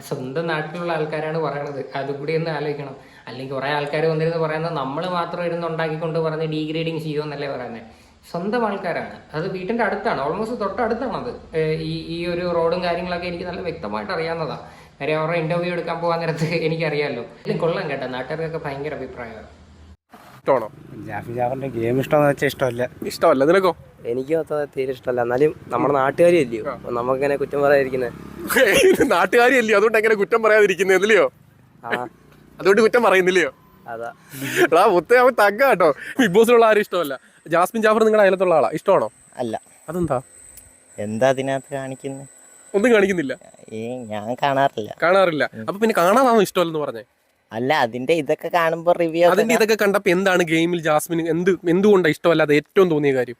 സ്വന്തം നാട്ടിലുള്ള ആൾക്കാരാണ് പറയണത്, അതുകൂടി ഒന്ന് ആലോചിക്കണം. അല്ലെങ്കിൽ കുറെ ആൾക്കാർ വന്നിരുന്ന് പറയുന്നത് നമ്മൾ മാത്രം ഇരുന്ന് ഉണ്ടാക്കിക്കൊണ്ട് പറഞ്ഞ് ഡീഗ്രേഡിങ് ചെയ്യുമെന്നല്ലേ പറയുന്നത്. സ്വന്തം ആൾക്കാരാണ്, അത് വീട്ടിന്റെ അടുത്താണ്, ഓൾമോസ്റ്റ് തൊട്ടടുത്താണ് അത്. ഈ ഒരു റോഡും കാര്യങ്ങളൊക്കെ എനിക്ക് നല്ല വ്യക്തമായിട്ട് അറിയാവുന്നതാണ്. കാര്യം അവരുടെ ഇന്റർവ്യൂ എടുക്കാൻ പോകാൻ നേരത്ത് എനിക്കറിയാമല്ലോ. ഇതിലും കൊള്ളാം കേട്ടോ, നാട്ടുകാർക്കൊക്കെ ഭയങ്കര അഭിപ്രായമാണ്. ജാഫറിന്റെ ഗെയിം ഇഷ്ടമെന്ന് വെച്ചാൽ ഇഷ്ടമല്ല. നിനക്കോ? എനിക്ക് തീരെ ഇഷ്ടമല്ല. എന്നാലും നമ്മുടെ നാട്ടുകാരും ഇല്ലയോ, നമുക്കിങ്ങനെ കുറ്റം പറയാതിരിക്കുന്നത്. നാട്ടുകാരും ഇല്ലയോ, അതുകൊണ്ട് എങ്ങനെ കുറ്റം പറയാതിരിക്കുന്നത് ഇല്ലയോ? അതുകൊണ്ട് കുറ്റം പറയുന്നില്ലയോ? അതാ മുത്തേ അവൻ തഗ്ഗ കേട്ടോ. ബിഗ് ബോസിലുള്ള ആരും ഇഷ്ടമല്ല. ജാസ്മിൻ ജാഫർ നിങ്ങളുടെ അയലത്തുള്ള ആളാ? ഇഷ്ടമാണോ? അല്ല. അതെന്താ? എന്താ അതിനകത്ത് കാണിക്കുന്നത്? ഒന്നും കാണിക്കുന്നില്ല. ഞാൻ കാണാറില്ല. അപ്പൊ പിന്നെ കാണാതാണോ ഇഷ്ടമല്ലെന്ന് പറഞ്ഞേ? അല്ല, അതിന്റെ ഇതൊക്കെ കാണുമ്പോ റിവ്യൂ, അതിന്റെ ഇതൊക്കെ കണ്ടപ്പോ എന്താണ് ഗെയിമിൽ ജാസ്മിൻ എന്തുകൊണ്ടാണ് ഇഷ്ടമല്ലാതെ ഏറ്റവും തോന്നിയ കാര്യം?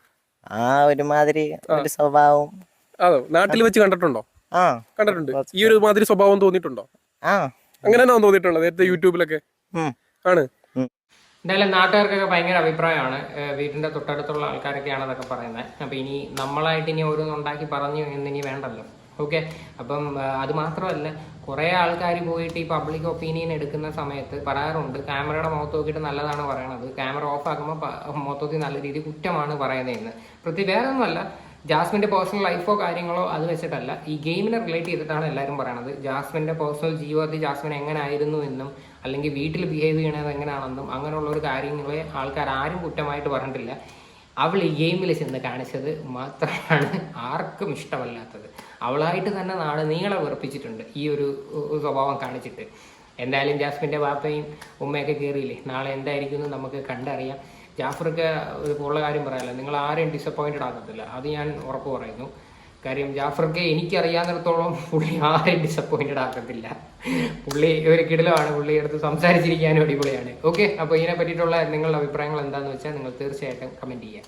ഒരുമാതിരി ഒരു സ്വഭാവം. അതോ നാട്ടിൽ വെച്ച് കണ്ടിട്ടുണ്ടോ? കണ്ടിട്ടുണ്ട്. ഈ ഒരു മാതിരി സ്വഭാവം തോന്നിയിട്ടുണ്ടോ? അങ്ങനെയാണോ തോന്നിയിട്ടുള്ളത് നേരത്തെ യൂട്യൂബിലൊക്കെ? ആണ്. എന്തായാലും നാട്ടുകാർക്കൊക്കെ ഭയങ്കര അഭിപ്രായമാണ്. വീടിന്റെ തൊട്ടടുത്തുള്ള ആൾക്കാരൊക്കെയാണ് അതൊക്കെ പറയുന്നത്. അപ്പൊ ഇനി നമ്മളായിട്ട് ഇനി ഓരോന്നുണ്ടാക്കി പറഞ്ഞു എന്നിനി വേണ്ടല്ലോ. ഓക്കെ. അപ്പം അത് മാത്രമല്ല, കുറേ ആൾക്കാർ പോയിട്ട് ഈ പബ്ലിക് ഒപ്പീനിയൻ എടുക്കുന്ന സമയത്ത് പറയാറുണ്ട്, ക്യാമറയുടെ മുഖത്ത് നോക്കിയിട്ട് നല്ലതാണ് പറയണത്, ക്യാമറ ഓഫ് ആക്കുമ്പോൾ മൊത്തത്തിൽ നല്ല രീതിയിൽ കുറ്റമാണ് പറയുന്നതെന്ന്. വേറെ ഒന്നുമല്ല, ജാസ്മിൻ്റെ പേഴ്സണൽ ലൈഫോ കാര്യങ്ങളോ അത് വെച്ചിട്ടല്ല, ഈ ഗെയിമിനെ റിലേറ്റ് ചെയ്തിട്ടാണ് എല്ലാവരും പറയണത്. ജാസ്മിൻ്റെ പേഴ്സണൽ ജീവിതത്തിൽ ജാസ്മിൻ എങ്ങനെ ആയിരുന്നു എന്നും അല്ലെങ്കിൽ വീട്ടിൽ ബിഹേവ് ചെയ്യണത് എങ്ങനെയാണെന്നും അങ്ങനെയുള്ള ഒരു കാര്യങ്ങളെ ആൾക്കാർ ആരും കുറ്റമായിട്ട് പറഞ്ഞിട്ടില്ല. അവൾ ഈ ഗെയിമിൽ ചെന്ന് കാണിച്ചത് മാത്രമാണ് ആർക്കും ഇഷ്ടമല്ലാത്തത്. അവളായിട്ട് തന്നെ നാട് നീളെ വെറുപ്പിച്ചിട്ടുണ്ട് ഈ ഒരു സ്വഭാവം കാണിച്ചിട്ട്. എന്തായാലും ജാസ്മിൻ്റെ വാപ്പയും ഉമ്മയൊക്കെ കയറിയില്ലേ, നാളെ എന്തായിരിക്കും നമുക്ക് കണ്ടറിയാം. ജാഫർക്ക് ഉള്ള കാര്യം പറയാമല്ലോ, നിങ്ങൾ ആരെയും ഡിസപ്പോയിൻറ്റഡ് ആകത്തില്ല, അത് ഞാൻ ഉറപ്പ് പറയുന്നു. കാര്യം ജാഫർക്ക് എനിക്കറിയാവുന്നിടത്തോളം പുള്ളി ആരെയും ഡിസപ്പോയിൻറ്റഡ് ആക്കത്തില്ല. പുള്ളി ഒരു കിടിലമാണ്, പുള്ളി എടുത്ത് സംസാരിച്ചിരിക്കാനും അടിപൊളിയാണ്. ഓക്കെ. അപ്പോൾ ഇതിനെ പറ്റിയിട്ടുള്ള നിങ്ങളുടെ അഭിപ്രായങ്ങൾ എന്താണെന്ന് വെച്ചാൽ നിങ്ങൾ തീർച്ചയായിട്ടും കമൻറ്റ് ചെയ്യുക.